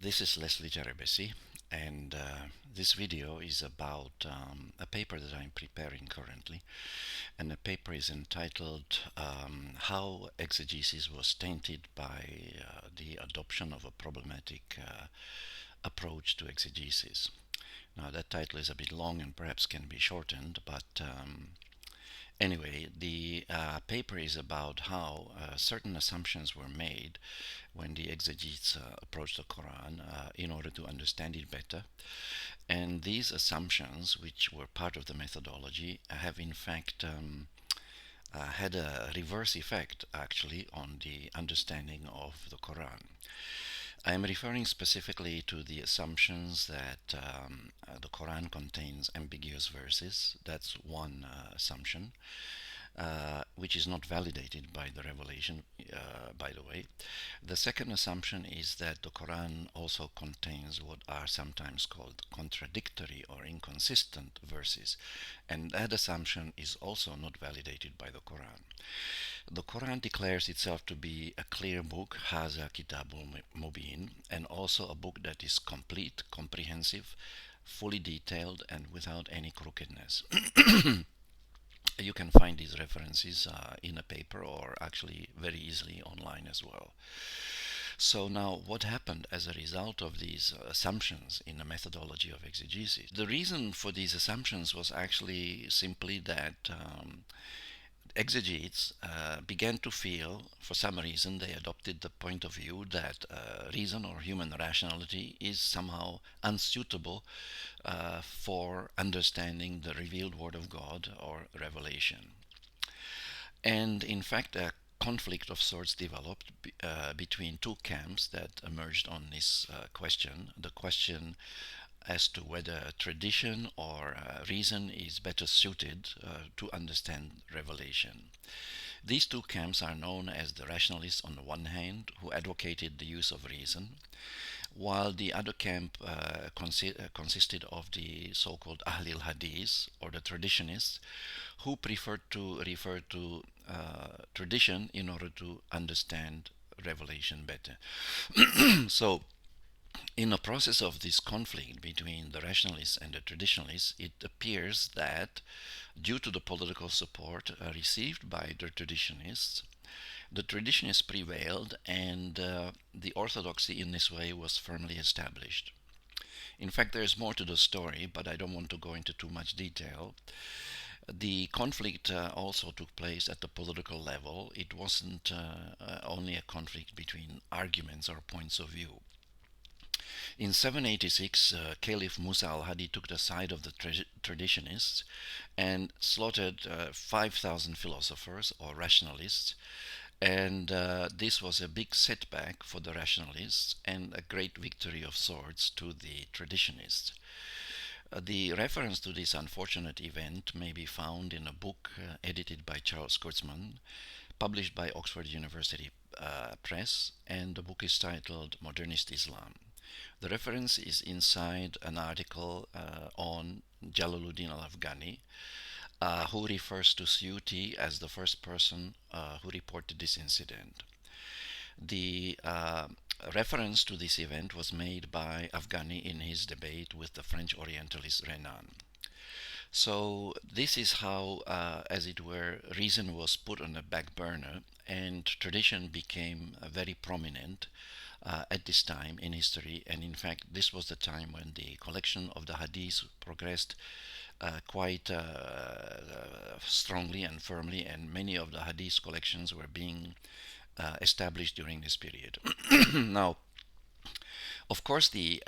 This is Leslie Terebessy, and this video is about a paper that I'm preparing currently. And the paper is entitled How Exegesis Was Tainted by the Adoption of a Problematic Approach to Exegesis. Now, that title is a bit long and perhaps can be shortened, but anyway, the paper is about how certain assumptions were made when the exegetes approached the Quran in order to understand it better. And these assumptions, which were part of the methodology, have in fact had a reverse effect actually on the understanding of the Quran. I am referring specifically to the assumptions that the Quran contains ambiguous verses. That's one assumption, which is not validated by the revelation, by the way. The second assumption is that the Quran also contains what are sometimes called contradictory or inconsistent verses, and that assumption is also not validated by the Quran. The Quran declares itself to be a clear book, Haza Kitabul Mubin, and also a book that is complete, comprehensive, fully detailed, and without any crookedness. You can find these references in a paper or actually very easily online as well. So now, what happened as a result of these assumptions in the methodology of exegesis? The reason for these assumptions was actually simply that exegetes began to feel, for some reason, they adopted the point of view that reason or human rationality is somehow unsuitable for understanding the revealed Word of God or revelation. And in fact, a conflict of sorts developed between two camps that emerged on this question. The question as to whether tradition or reason is better suited to understand revelation. These two camps are known as the Rationalists on the one hand, who advocated the use of reason, while the other camp consisted of the so-called Ahlil Hadith, or the traditionists, who preferred to refer to tradition in order to understand revelation better. So, in the process of this conflict between the rationalists and the traditionalists, it appears that due to the political support received by the traditionists prevailed, and the orthodoxy in this way was firmly established. In fact, there is more to the story, but I don't want to go into too much detail. The conflict also took place at the political level. It wasn't only a conflict between arguments or points of view. In 786, Caliph Musa al-Hadi took the side of the traditionists and slaughtered 5,000 philosophers or rationalists, and this was a big setback for the rationalists and a great victory of sorts to the traditionists. The reference to this unfortunate event may be found in a book edited by Charles Kurtzman, published by Oxford University Press, and the book is titled Modernist Islam. The reference is inside an article on Jalaluddin al-Afghani, who refers to Suyuti as the first person who reported this incident. The reference to this event was made by Afghani in his debate with the French Orientalist Renan. So this is how, as it were, reason was put on the back burner and tradition became very prominent at this time in history. And in fact, this was the time when the collection of the hadiths progressed quite strongly and firmly, and many of the hadith collections were being established during this period. Now, of course, the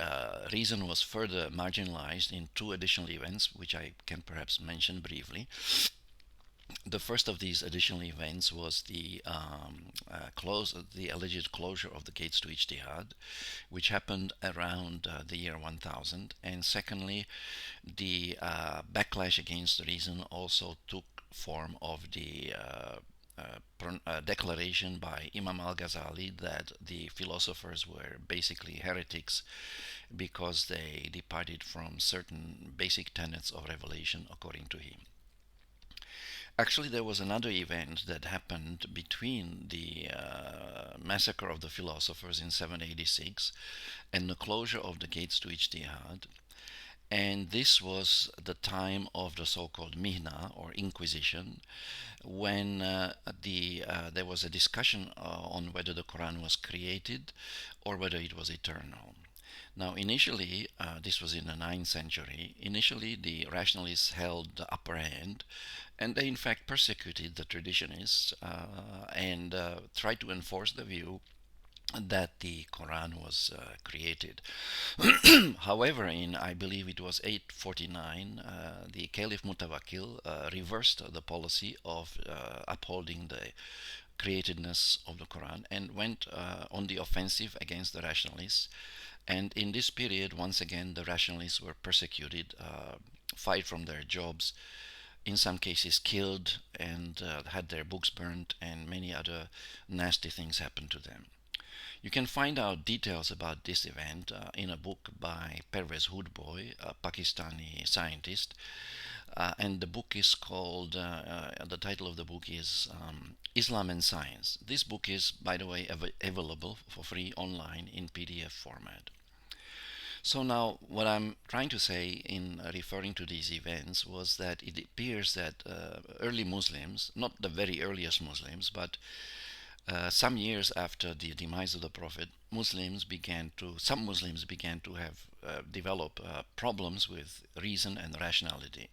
reason was further marginalized in two additional events, which I can perhaps mention briefly. The first of these additional events was the alleged closure of the gates to Ijtihad, which happened around the year 1000. And secondly, the backlash against reason also took form of the declaration by Imam al-Ghazali that the philosophers were basically heretics because they departed from certain basic tenets of revelation according to him. Actually, there was another event that happened between the massacre of the philosophers in 786 and the closure of the gates to Ijtihad. And this was the time of the so-called Mihna or Inquisition, when there was a discussion on whether the Quran was created or whether it was eternal. Now, initially, this was in the 9th century. Initially, the rationalists held the upper hand, and they in fact persecuted the traditionists and tried to enforce the view that the Quran was created. However, in I believe it was 849, the Caliph Mutawakkil reversed the policy of upholding the createdness of the Quran and went on the offensive against the rationalists. And in this period, once again, the rationalists were persecuted, fired from their jobs, in some cases killed, and had their books burned, and many other nasty things happened to them. You can find out details about this event in a book by Pervez Hoodboy, a Pakistani scientist. And the book is called, the title of the book is Islam and Science. This book is, by the way, available for free online in PDF format. So now, what I'm trying to say in referring to these events was that it appears that early Muslims, not the very earliest Muslims, but some years after the demise of the Prophet, some Muslims began to have develop problems with reason and rationality.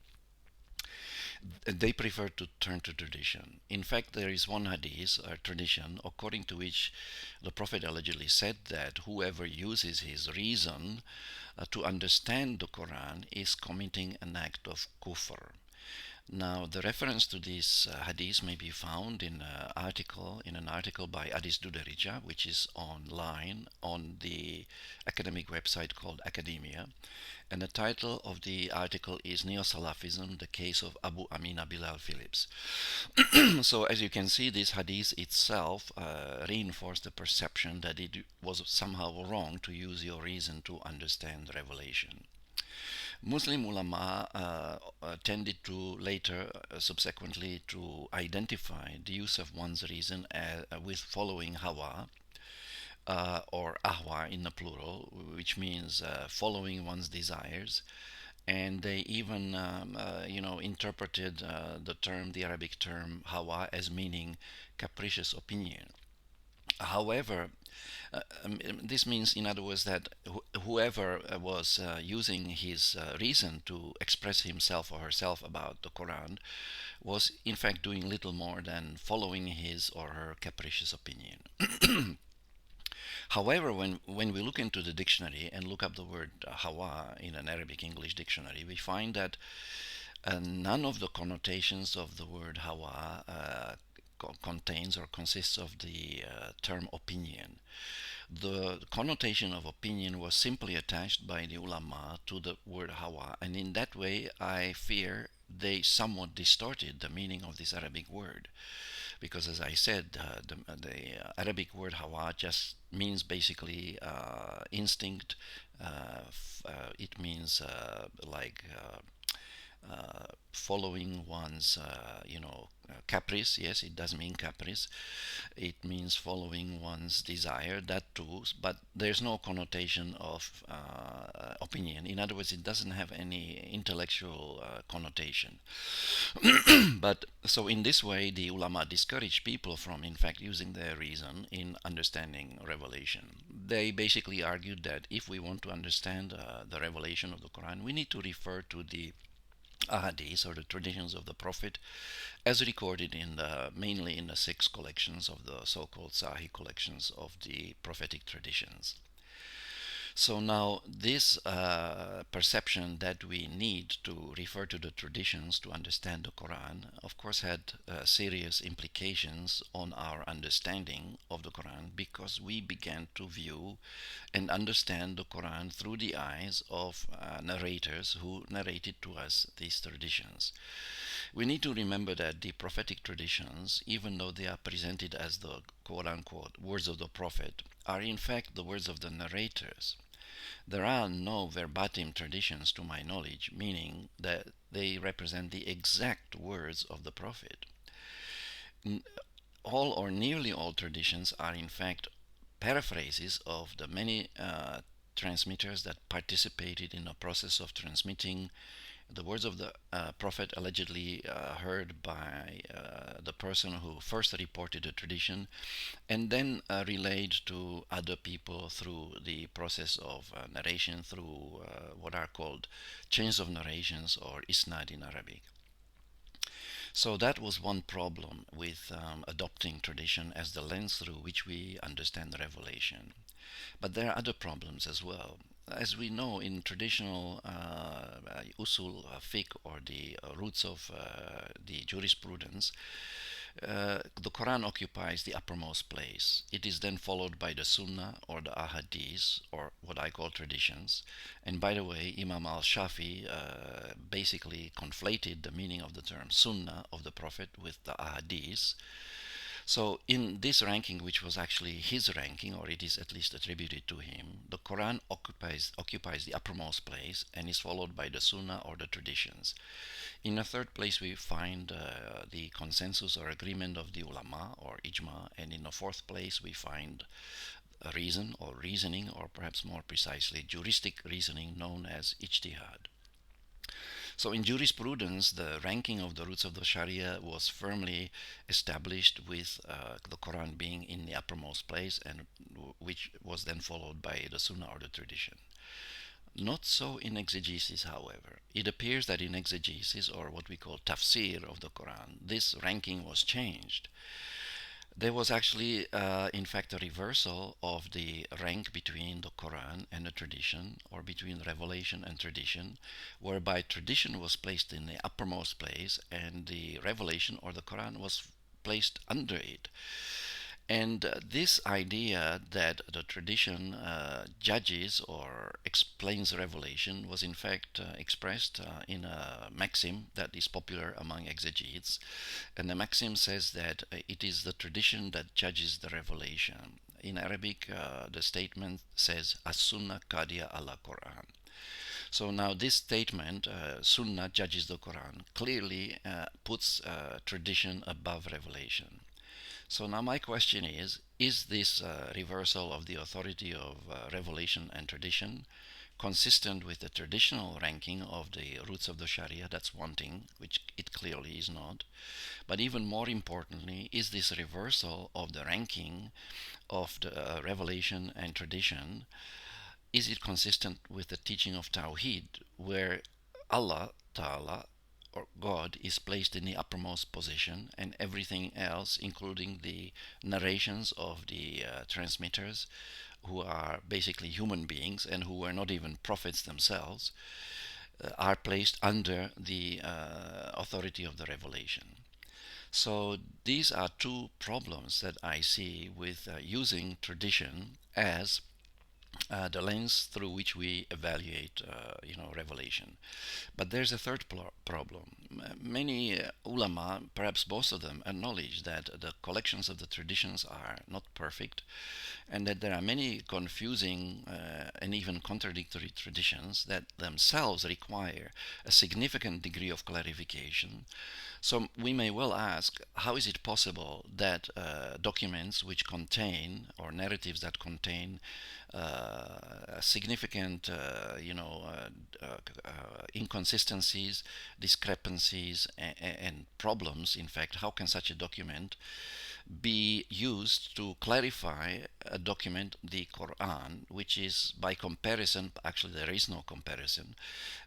They prefer to turn to tradition. In fact, there is one hadith, a tradition, according to which the Prophet allegedly said that whoever uses his reason to understand the Quran is committing an act of kufr. Now, the reference to this hadith may be found in an article by Adis Duderija, which is online on the academic website called Academia. And the title of the article is Neo-Salafism, the case of Abu Amina Bilal Phillips. So, as you can see, this hadith itself reinforced the perception that it was somehow wrong to use your reason to understand revelation. Muslim ulama tended to later, subsequently, to identify the use of one's reason with following hawa, or ahwa in the plural, which means following one's desires. And they even, interpreted the Arabic term hawa, as meaning capricious opinion. However, this means, in other words, that whoever was using his reason to express himself or herself about the Quran was, in fact, doing little more than following his or her capricious opinion. However, when we look into the dictionary and look up the word hawa in an Arabic English dictionary, we find that none of the connotations of the word hawa contains or consists of the term opinion. The connotation of opinion was simply attached by the ulama to the word hawa, and in that way I fear they somewhat distorted the meaning of this Arabic word. Because, as I said, the Arabic word hawa just means basically instinct. It means following one's, caprice. Yes, it does mean caprice. It means following one's desire, that too, but there's no connotation of opinion. In other words, it doesn't have any intellectual connotation. But so in this way, the ulama discourage people from, in fact, using their reason in understanding revelation. They basically argued that if we want to understand the revelation of the Quran, we need to refer to the ahadith, or the traditions of the Prophet, as recorded mainly in the 6 collections of the so-called Sahih collections of the prophetic traditions. So now this perception that we need to refer to the traditions to understand the Quran, of course, had serious implications on our understanding of the Quran, because we began to view and understand the Quran through the eyes of narrators who narrated to us these traditions. We need to remember that the prophetic traditions, even though they are presented as the quote-unquote words of the Prophet, are in fact the words of the narrators. There are no verbatim traditions to my knowledge, meaning that they represent the exact words of the Prophet. All or nearly all traditions are in fact paraphrases of the many transmitters that participated in the process of transmitting the words of the prophet allegedly heard by the person who first reported the tradition and then relayed to other people through the process of narration through what are called chains of narrations or isnad in Arabic. So that was one problem with adopting tradition as the lens through which we understand the revelation. But there are other problems as well. As we know, in traditional usul fiqh, or the roots of the jurisprudence, the Quran occupies the uppermost place. It is then followed by the Sunnah or the Ahadith, or what I call traditions. And by the way, Imam al Shafi basically conflated the meaning of the term Sunnah of the Prophet with the Ahadith. So, in this ranking, which was actually his ranking, or it is at least attributed to him, the Quran occupies the uppermost place and is followed by the Sunnah or the traditions. In a third place, we find the consensus or agreement of the ulama or ijma, and in a fourth place, we find a reason or reasoning, or perhaps more precisely, juristic reasoning known as ijtihad. So, in jurisprudence, the ranking of the roots of the Sharia was firmly established with the Quran being in the uppermost place, and which was then followed by the Sunnah or the tradition. Not so in exegesis, however. It appears that in exegesis, or what we call tafsir of the Quran, this ranking was changed. There was actually, in fact, a reversal of the rank between the Quran and the tradition, or between revelation and tradition, whereby tradition was placed in the uppermost place and the revelation or the Quran was placed under it. And this idea that the tradition judges or explains revelation was in fact expressed in a maxim that is popular among exegetes. And the maxim says that it is the tradition that judges the revelation. In Arabic, the statement says, As-Sunnah Qadiya ala Quran. So now this statement, Sunnah judges the Quran, clearly puts tradition above revelation. So now my question is this reversal of the authority of revelation and tradition consistent with the traditional ranking of the roots of the Sharia? That's one thing, which it clearly is not. But even more importantly, is this reversal of the ranking of the revelation and tradition, is it consistent with the teaching of Tawheed, where Allah Ta'ala or God is placed in the uppermost position, and everything else, including the narrations of the transmitters, who are basically human beings and who are not even prophets themselves, are placed under the authority of the revelation. So these are two problems that I see with using tradition as the lens through which we evaluate, revelation. But there's a third problem. Many ulama, perhaps most of them, acknowledge that the collections of the traditions are not perfect, and that there are many confusing and even contradictory traditions that themselves require a significant degree of clarification. So we may well ask, how is it possible that documents which contain, or narratives that contain significant, inconsistencies, discrepancies, and problems, in fact, how can such a document be used to clarify a document, the Quran, which is by comparison, actually there is no comparison,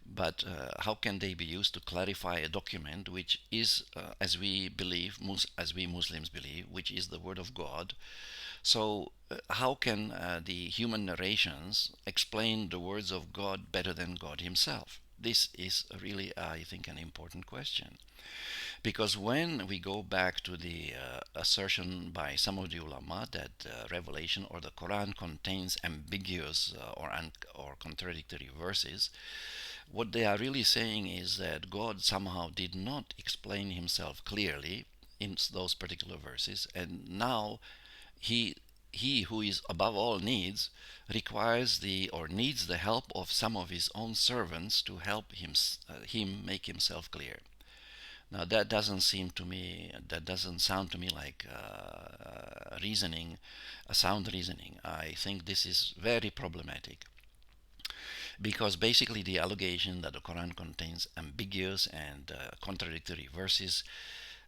but how can they be used to clarify a document which is, as we believe, as we Muslims believe, which is the Word of God? So, how can the human narrations explain the words of God better than God Himself? This is really, I think, an important question. Because when we go back to the assertion by some of the ulama that Revelation or the Quran contains ambiguous or contradictory verses, what they are really saying is that God somehow did not explain Himself clearly in those particular verses, and now He he who is above all needs requires the or needs the help of some of his own servants to help him make himself clear. Now that doesn't sound to me like reasoning, a sound reasoning. I think this is very problematic because basically the allegation that the Quran contains ambiguous and contradictory verses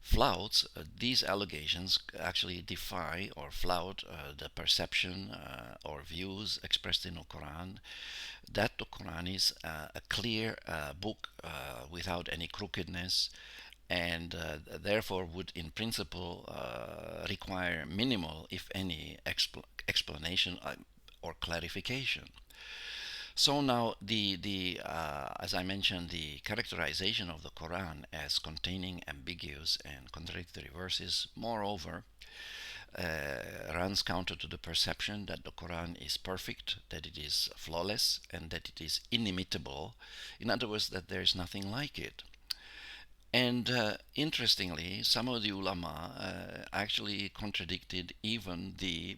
flouts these allegations actually defy or flout the perception or views expressed in the Quran that the Quran is a clear book without any crookedness and therefore would in principle require minimal if any explanation or clarification. So now the as I mentioned, the characterization of the Quran as containing ambiguous and contradictory verses, moreover, runs counter to the perception that the Quran is perfect, that it is flawless, and that it is inimitable. In other words, that there is nothing like it. And interestingly, some of the ulama actually contradicted even the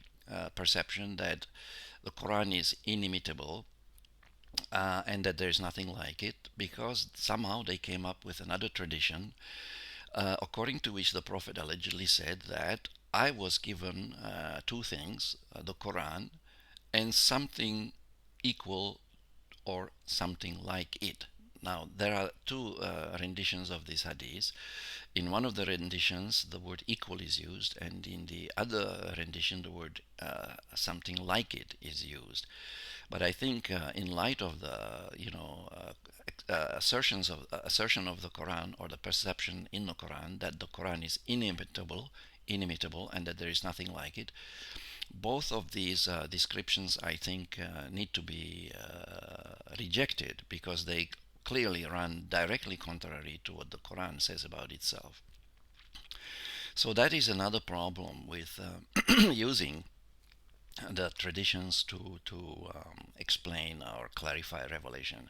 perception that the Quran is inimitable and that there's nothing like it because somehow they came up with another tradition according to which the Prophet allegedly said that I was given two things, the Quran and something equal or something like it. Now, there are two renditions of this hadith. In one of the renditions, the word equal is used, and in the other rendition, the word something like it is used. But I think, in light of the assertion of the Quran or the perception in the Quran that the Quran is inimitable, and that there is nothing like it, both of these descriptions, I think, need to be rejected because they clearly run directly contrary to what the Quran says about itself. So that is another problem with using the traditions to explain or clarify revelation.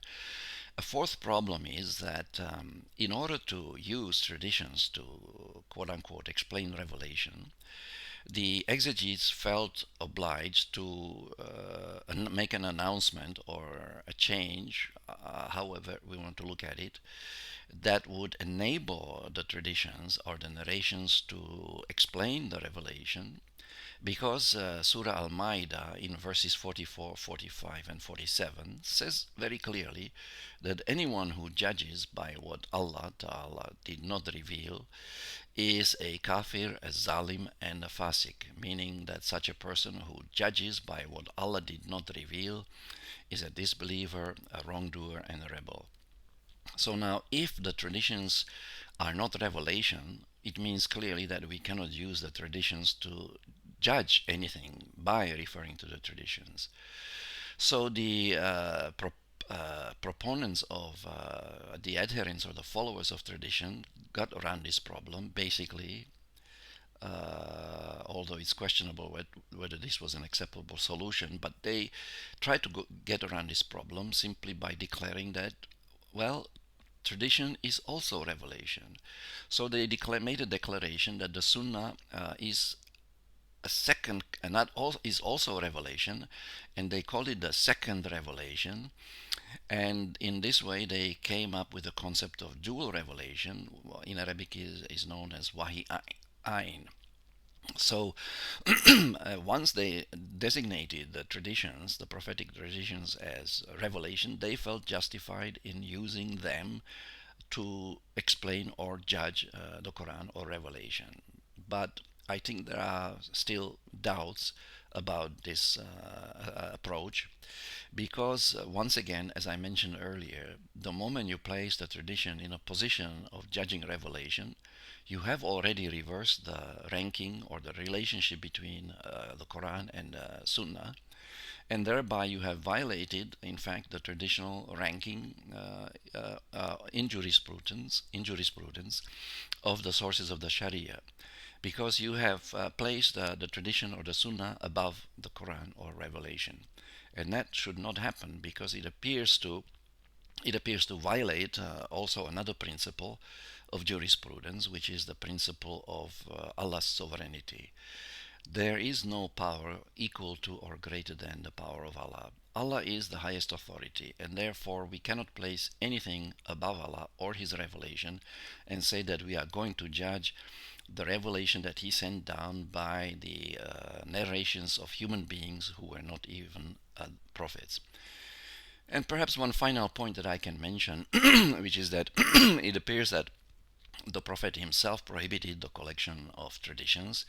A fourth problem is that in order to use traditions to quote unquote explain revelation, the exegetes felt obliged to make an announcement or a change, however we want to look at it, that would enable the traditions or the narrations to explain the revelation because Surah Al-Ma'idah in verses 44, 45 and 47 says very clearly that anyone who judges by what Allah Ta'ala did not reveal is a kafir, a zalim and a fasik, meaning that such a person who judges by what Allah did not reveal is a disbeliever, a wrongdoer and a rebel. So now if the traditions are not revelation, it means clearly that we cannot use the traditions to judge anything by referring to the traditions. So the proponents of the adherents or the followers of tradition got around this problem basically, although it's questionable whether this was an acceptable solution, but they tried to get around this problem simply by declaring that, well, tradition is also revelation. So they made a declaration that the Sunnah is a second, and that is also a revelation, and they called it the second revelation. And in this way, they came up with the concept of dual revelation. In Arabic, is known as wahi ayn. So once they designated the traditions, the prophetic traditions, as revelation, they felt justified in using them to explain or judge the Quran or revelation. But I think there are still doubts about this approach because, once again, as I mentioned earlier, the moment you place the tradition in a position of judging revelation, you have already reversed the ranking or the relationship between the Quran and Sunnah, and thereby you have violated, in fact, the traditional ranking in jurisprudence of the sources of the Sharia, because you have placed the tradition or the Sunnah above the Quran or revelation, and that should not happen because it appears to violate also another principle of jurisprudence, which is the principle of Allah's sovereignty. There is no power equal to or greater than the power of Allah. Allah is the highest authority, and therefore we cannot place anything above Allah or His revelation and say that we are going to judge the revelation that He sent down by the narrations of human beings who were not even prophets. And perhaps one final point that I can mention, which is that it appears that the Prophet himself prohibited the collection of traditions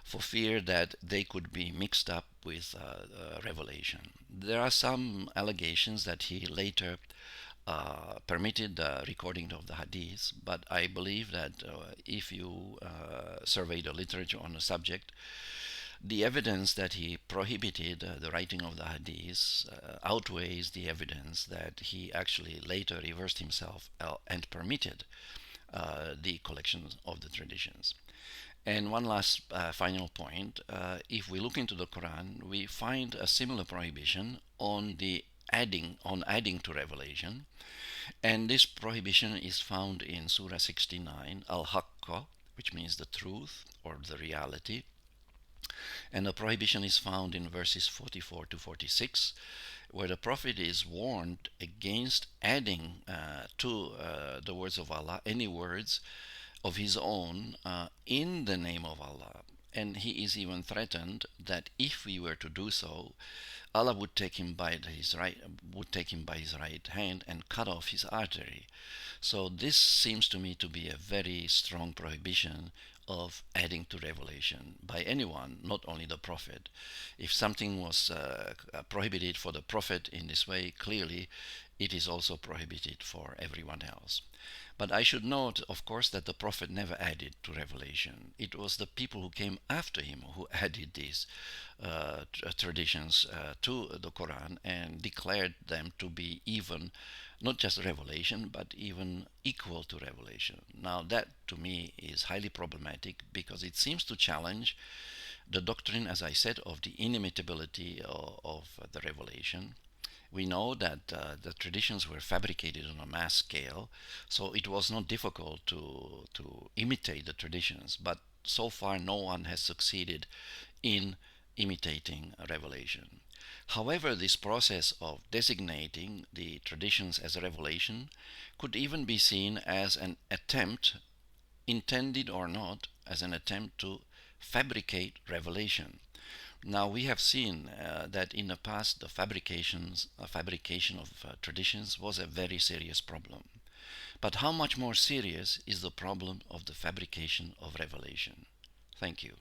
for fear that they could be mixed up with revelation. There are some allegations that he later permitted the recording of the hadith, but I believe that if you survey the literature on the subject, the evidence that he prohibited the writing of the hadith outweighs the evidence that he actually later reversed himself and permitted the collection of the traditions. And one last final point, if we look into the Quran, we find a similar prohibition on adding to revelation, and this prohibition is found in Surah 69, Al-Haqqa, which means the truth or the reality, and the prohibition is found in verses 44 to 46, where the Prophet is warned against adding to the words of Allah any words of his own in the name of Allah. And he is even threatened that if we were to do so, Allah would take him by his right hand and cut off his artery. So this seems to me to be a very strong prohibition of adding to revelation by anyone, not only the Prophet. If something was prohibited for the Prophet in this way, clearly it is also prohibited for everyone else. But I should note, of course, that the Prophet never added to revelation. It was the people who came after him who added these traditions to the Quran and declared them to be even not just revelation, but even equal to revelation. Now, that to me is highly problematic because it seems to challenge the doctrine, as I said, of the inimitability of the revelation. We know that the traditions were fabricated on a mass scale, so it was not difficult to imitate the traditions, but so far no one has succeeded in imitating a revelation. However, this process of designating the traditions as a revelation could even be seen as an attempt, intended or not, as an attempt to fabricate revelation. Now we have seen that in the past the fabrication of traditions was a very serious problem. But how much more serious is the problem of the fabrication of revelation? Thank you.